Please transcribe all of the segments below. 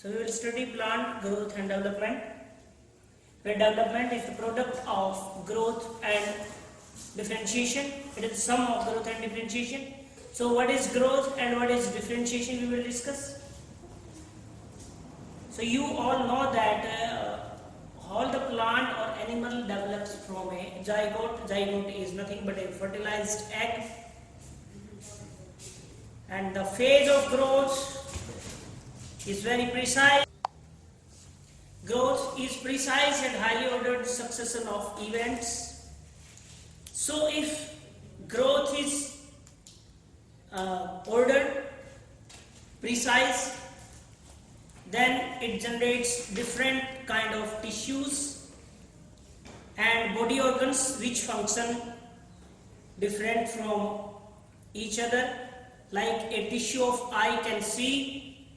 So we will study plant growth and development. Where development is the product of growth and differentiation. It is the sum of growth and differentiation. So what is growth and what is differentiation we will discuss. So you all know that all the plant or animal develops from a zygote. Zygote is nothing but a fertilized egg. And the phase of growth is very precise. Growth is precise and highly ordered succession of events. So if growth is ordered, precise, then it generates different kind of tissues and body organs which function different from each other. Like a tissue of eye can see,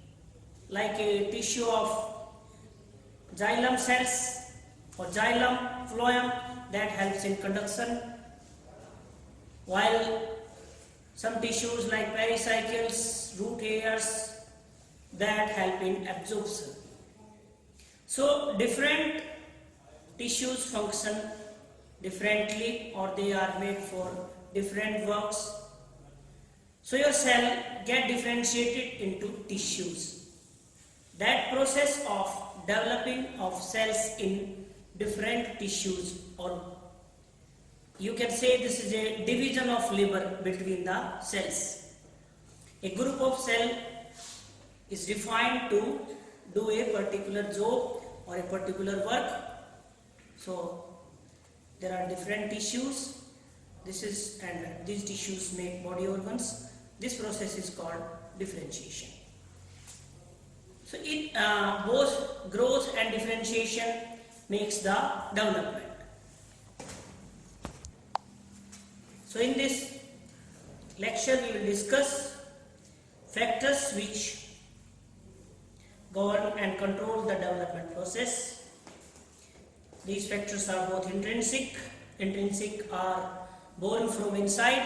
like a tissue of xylem cells or xylem phloem that helps in conduction, while some tissues like pericycles, root hairs that help in absorption. So different tissues function differently or they are made for different works. So your cell get differentiated into tissues. That process of developing of cells in different tissues, or you can say this is a division of labor between the cells. A group of cell is defined to do a particular job or a particular work. So there are different tissues. And these tissues make body organs. This process is called differentiation. So both growth and differentiation makes the development. So in this lecture we will discuss factors which govern and control the development process. These factors are both intrinsic. Intrinsic are born from inside,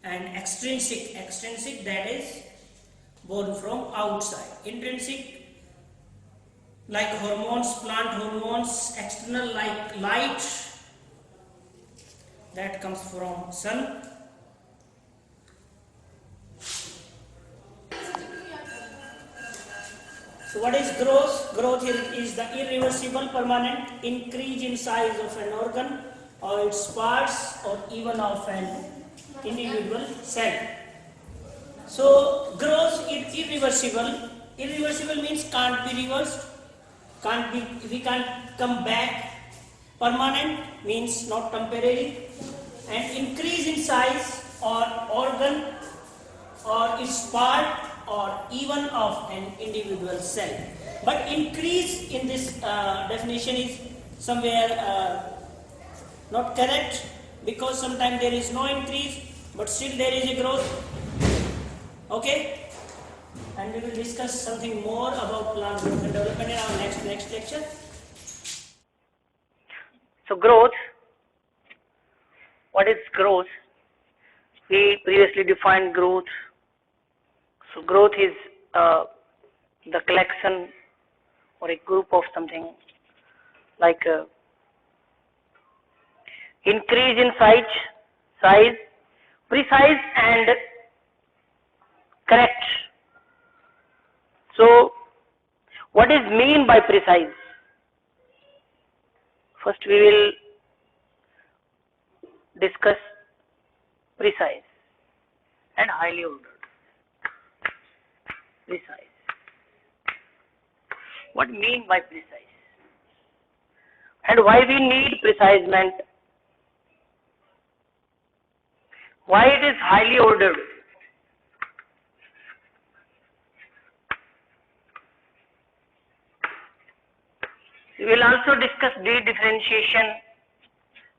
and extrinsic that is born from outside. Intrinsic like hormones, plant hormones, external like light that comes from sun. So what is growth? Growth is the irreversible permanent increase in size of an organ or its parts or even of an individual cell. So growth is irreversible. Irreversible means can't be reversed. We can't come back. Permanent means not temporary. And increase in size or organ or its part or even of an individual cell. But increase in this definition is somewhere not correct, because sometimes there is no increase but still there is a growth. Okay, and we will discuss something more about plant growth and development in our next lecture. So growth, what is growth? We previously defined growth. So growth is the collection or a group of something like increase in size, precise and correct. So what is mean by precise? First we will discuss precise and highly ordered. Precise. What mean by precise? And why we need precisement? Why it is highly ordered? We will also discuss dedifferentiation,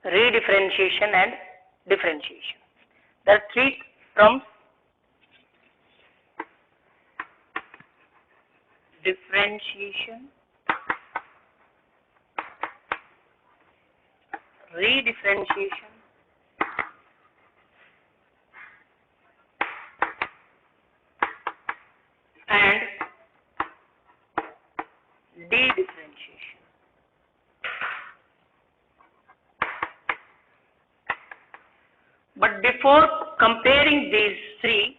redifferentiation and differentiation. There are three terms: differentiation, redifferentiation, and before comparing these three,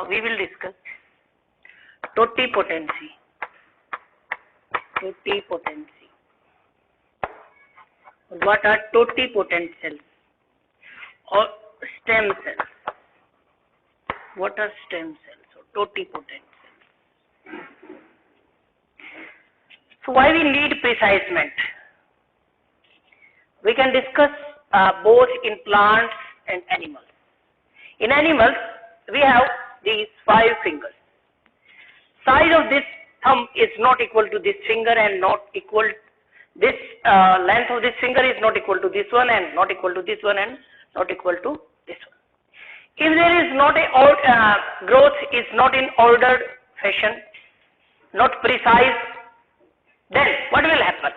we will discuss totipotency. Totipotency. What are totipotent cells or stem cells? What are stem cells or totipotent cells? So why we need precise. We can discuss both in plants and animals. In animals, we have these 5 fingers. Size of this thumb is not equal to this finger and not equal, this length of this finger is not equal to this one and not equal to this one and not equal to this one. If there is not a growth is not in ordered fashion, not precise, then what will happen?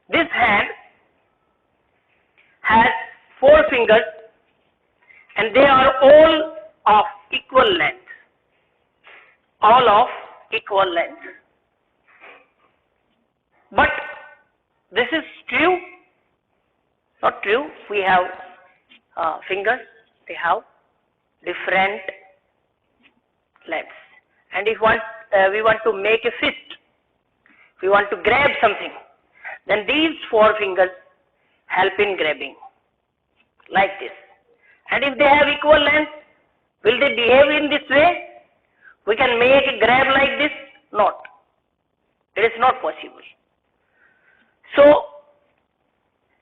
This hand has 4 fingers and they are all of equal length. All of equal length. But this is true? Not true. We have fingers, they have different lengths. And if we want to make a fist, we want to grab something, then these 4 fingers help in grabbing, like this. And if they have equal length, will they behave in this way? We can make a grab like this? Not. It is not possible. So,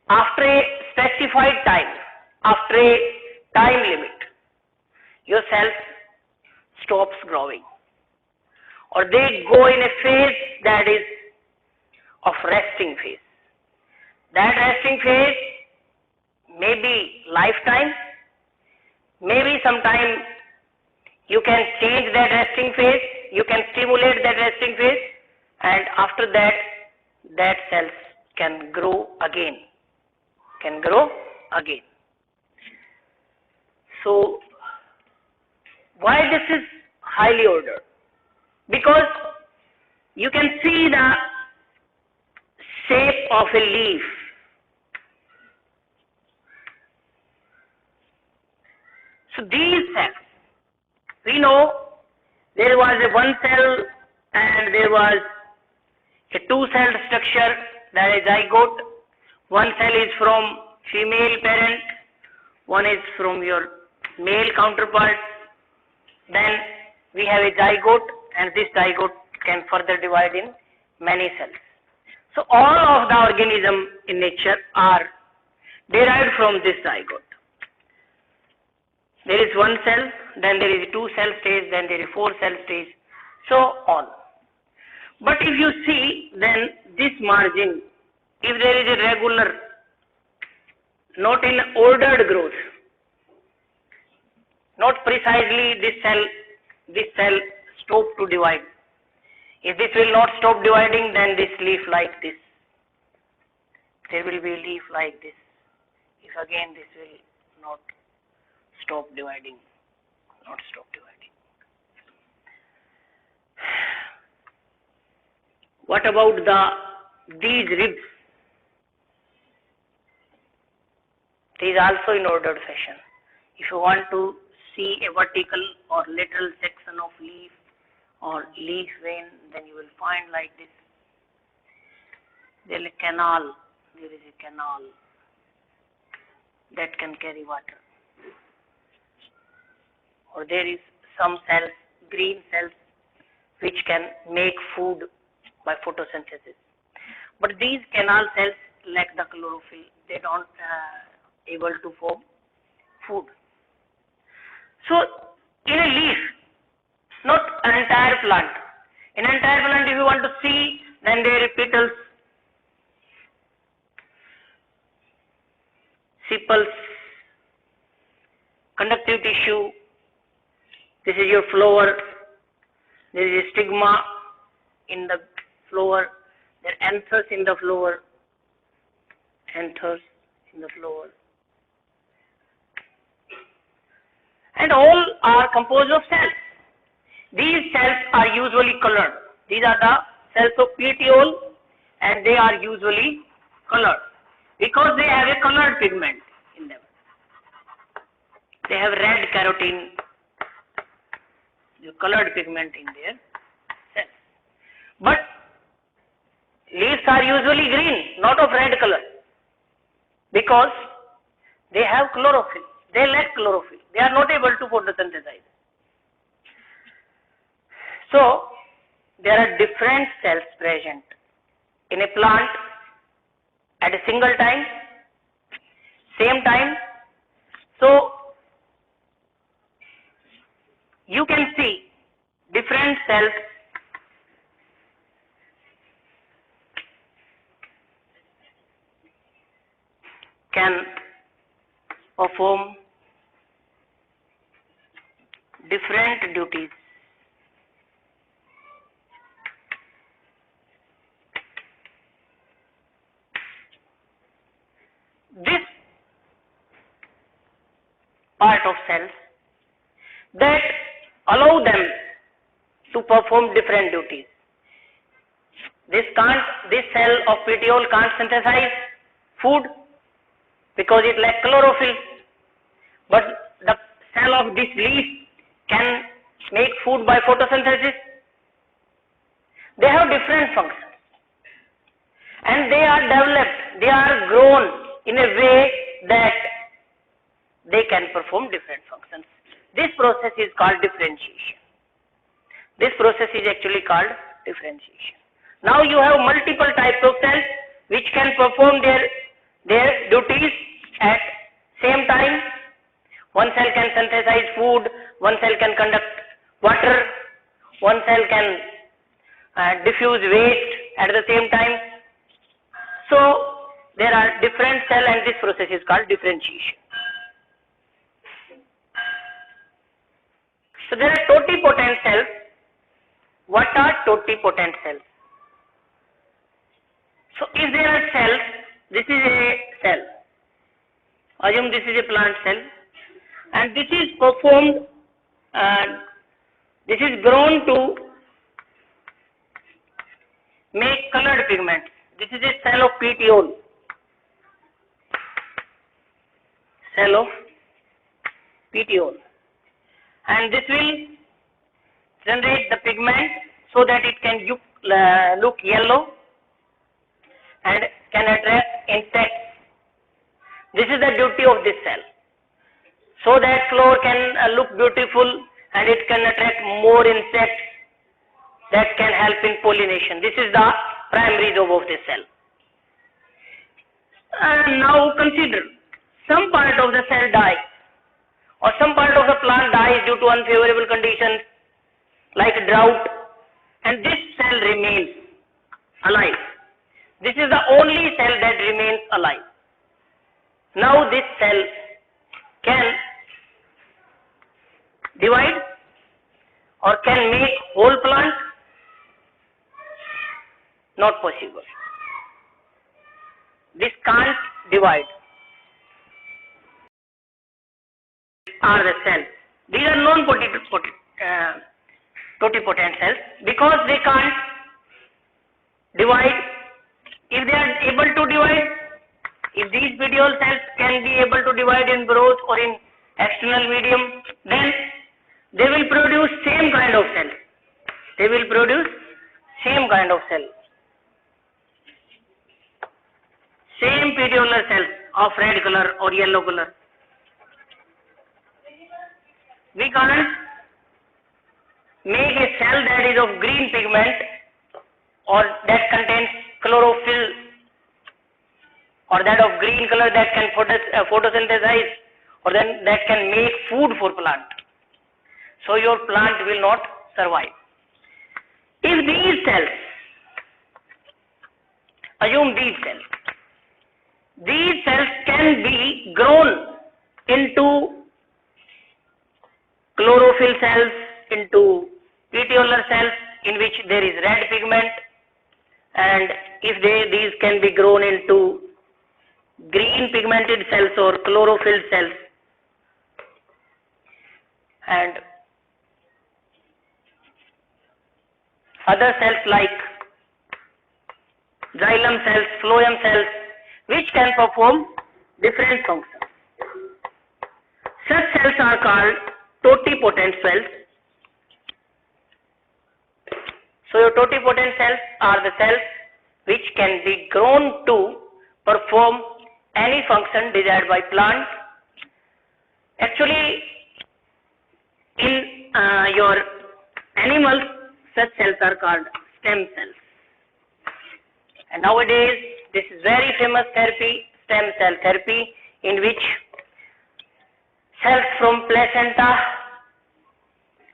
after a specified time, after a time limit, your cells stops growing. Or they go in a phase that is of resting phase. That resting phase may be lifetime, maybe sometime you can change that resting phase, you can stimulate that resting phase, and after that, that cells can grow again. So, why this is highly ordered? Because you can see the shape of a leaf. So these cells, we know there was a 1 cell and there was a 2-cell structure, that is zygote. 1 cell is from female parent, 1 is from your male counterpart. Then we have a zygote, and this zygote can further divide in many cells. So all of the organisms in nature are derived from this zygote. There is 1 cell, then there is a 2-cell stage, then there is 4-cell stage, so on. But if you see, then this margin, if there is a regular, not in ordered growth, not precisely this cell stop to divide. If this will not stop dividing, then this leaf like this. There will be a leaf like this. If again this will not stop dividing. What about these ribs? These also in ordered fashion. If you want to see a vertical or lateral section of leaf or leaf vein, then you will find like this. There is a canal that can carry water. Or there is some cells, green cells, which can make food by photosynthesis. But these canal cells lack the chlorophyll. They don't able to form food. So in a leaf, not an entire plant. In an entire plant, if you want to see, then there are petals, sepals, conductive tissue. This is your flower. There is a stigma in the flower. There are anthers in the flower. And all are composed of cells. These cells are usually colored. These are the cells of petiole, and they are usually colored because they have a colored pigment in them. they have red carotene, the colored pigment in their cells. But leaves are usually green, not of red color, because they have chlorophyll. They lack chlorophyll. They are not able to photosynthesize. So, there are different cells present in a plant at a single time, same time. So, you can see different cells can perform different duties. This part of cells that allow them to perform different duties. This cell of petiole can't synthesize food because it lacks chlorophyll, but the cell of this leaf can make food by photosynthesis. They have different functions, and they are developed, they are grown in a way that they can perform different functions. This process is called differentiation. This process is actually called differentiation. Now you have multiple types of cells which can perform their duties at same time. One cell can synthesize food, one cell can conduct water, one cell can diffuse waste at the same time. So there are different cells, and this process is called differentiation. So there are totipotent cells. What are totipotent cells? So if there are cells, this is a cell. Assume this is a plant cell, and this is performed, this is grown to make colored pigments. This is a cell of petiole. Cell of petiole. And this will generate the pigment so that it can look yellow and can attract insects. This is the duty of this cell. So that flower can look beautiful and it can attract more insects that can help in pollination. This is the primary job of this cell. And now consider, some part of the cell dies, or some part of the plant dies due to unfavorable conditions like drought, and this cell remains alive. This is the only cell that remains alive. Now this cell can divide or can make whole plant? Not possible. This can't divide. Are the cells. These are non-totipotent cells because they can't divide. If they are able to divide, if these petiole cells can be able to divide in broth or in external medium, then they will produce same kind of cell. They will produce same kind of cell. Same petiolar cells of red color or yellow color. We can't make a cell that is of green pigment or that contains chlorophyll or that of green color that can photosynthesize or then that can make food for plant. So your plant will not survive. If these cells, assume these cells can be grown into chlorophyll cells, into petiolar cells in which there is red pigment, and if these can be grown into green pigmented cells or chlorophyll cells, and other cells like xylem cells, phloem cells, which can perform different functions. Such cells are called totipotent cells. So your totipotent cells are the cells which can be grown to perform any function desired by plant. Actually, in your animals, such cells are called stem cells. And nowadays, this is very famous therapy, stem cell therapy, in which cells from placenta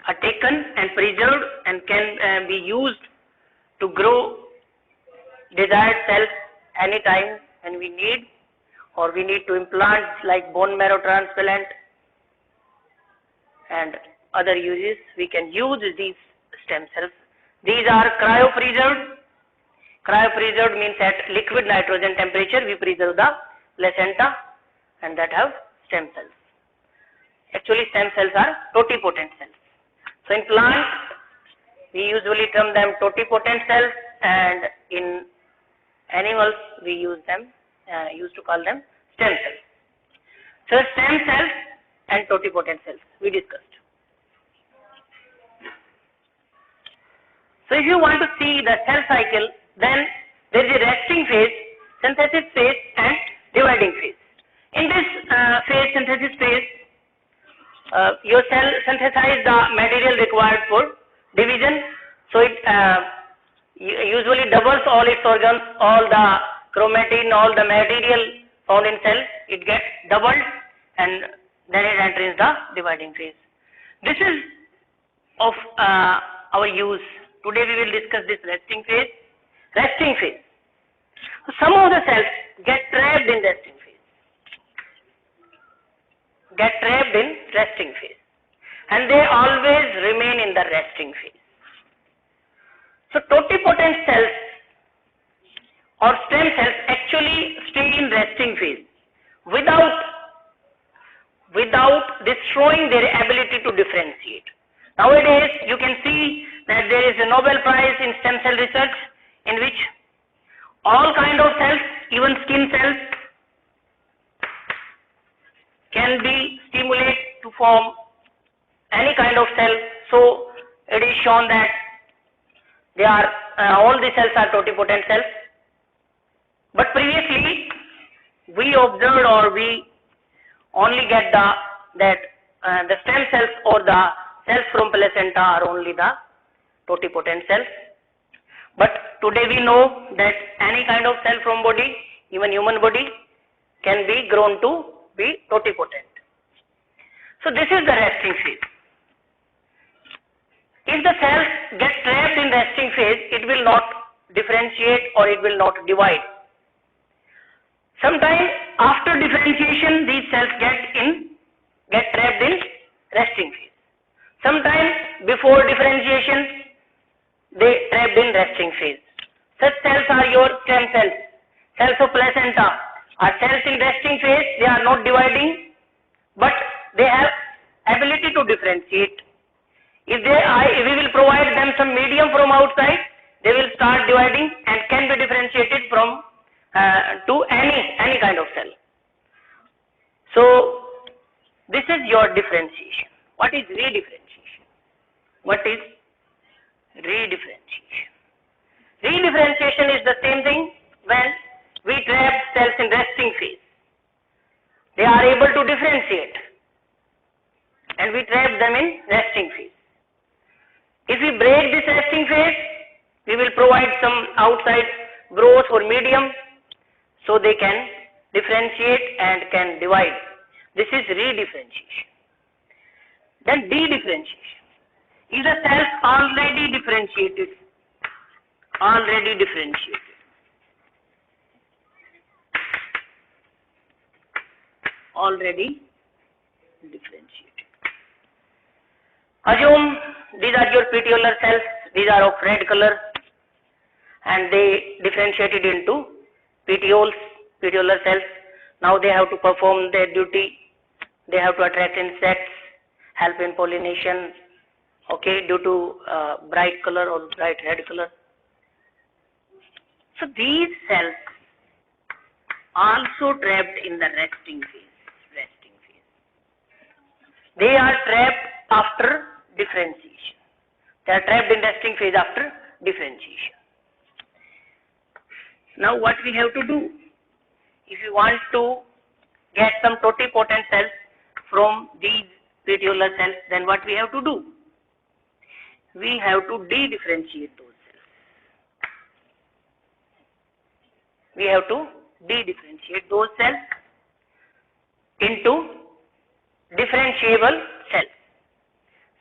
are taken and preserved and can be used to grow desired cells anytime when we need, or we need to implant like bone marrow transplant and other uses. We can use these stem cells. These are cryopreserved. Cryopreserved means at liquid nitrogen temperature we preserve the placenta, and that have stem cells. Actually, stem cells are totipotent cells. So in plants, we usually term them totipotent cells, and in animals we used to call them stem cells. So stem cells and totipotent cells we discussed. So if you want to see the cell cycle, then there is a resting phase, synthesis phase and dividing phase. In this synthesis phase, your cell synthesizes the material required for division. So it usually doubles all its organs, all the chromatin, all the material found in cell, it gets doubled, and then it enters the dividing phase. This is of our use. Today we will discuss this resting phase. Resting phase. So some of the cells get trapped in resting phase. And they always remain in the resting phase. So totipotent cells or stem cells actually stay in resting phase without destroying their ability to differentiate. Nowadays you can see that there is a Nobel Prize in stem cell research, in which all kind of cells, even skin cells, can be stimulated to form any kind of cell. So it is shown that they are all the cells are totipotent cells. But previously we observed, or we only get the stem cells or the cells from placenta are only the totipotent cells. But today we know that any kind of cell from body, even human body, can be grown to be totipotent. So this is the resting phase. If the cells get trapped in resting phase, it will not differentiate or it will not divide. Sometimes after differentiation, these cells get trapped in resting phase. Sometimes before differentiation, they trapped in resting phase. Such cells are your stem cells. Cells of placenta are cells in resting phase. They are not dividing, but they have ability to differentiate. If we will provide them some medium from outside, they will start dividing and can be differentiated from to any kind of cell. So this is your differentiation. What is redifferentiation? What is redifferentiation? Redifferentiation is the same thing when we trap cells in resting phase. They are able to differentiate, and we trap them in resting phase. If we break this resting phase, we will provide some outside growth or medium so they can differentiate and can divide. This is redifferentiation. Then dedifferentiation. Is the cells already differentiated? Already differentiated. Assume these are your petiolar cells. These are of red color, and they differentiated into petiolar cells. Now they have to perform their duty. They have to attract insects, help in pollination, okay, due to bright color or bright red color. So these cells also trapped in the resting phase. They are trapped after differentiation. They are trapped in resting phase after differentiation. Now what we have to do? If you want to get some totipotent cells from these petiolus cells, then what we have to do? We have to de-differentiate those cells. We have to de-differentiate those cells into differentiable cells.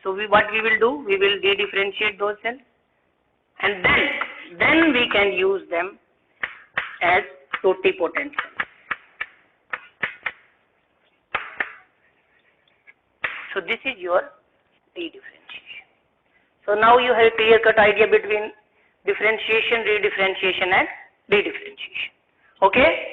So what we will do? We will de-differentiate those cells, and then we can use them as totipotent cells. So this is your de-differentiation. So now you have a clear-cut idea between differentiation, re-differentiation and de-differentiation. Okay?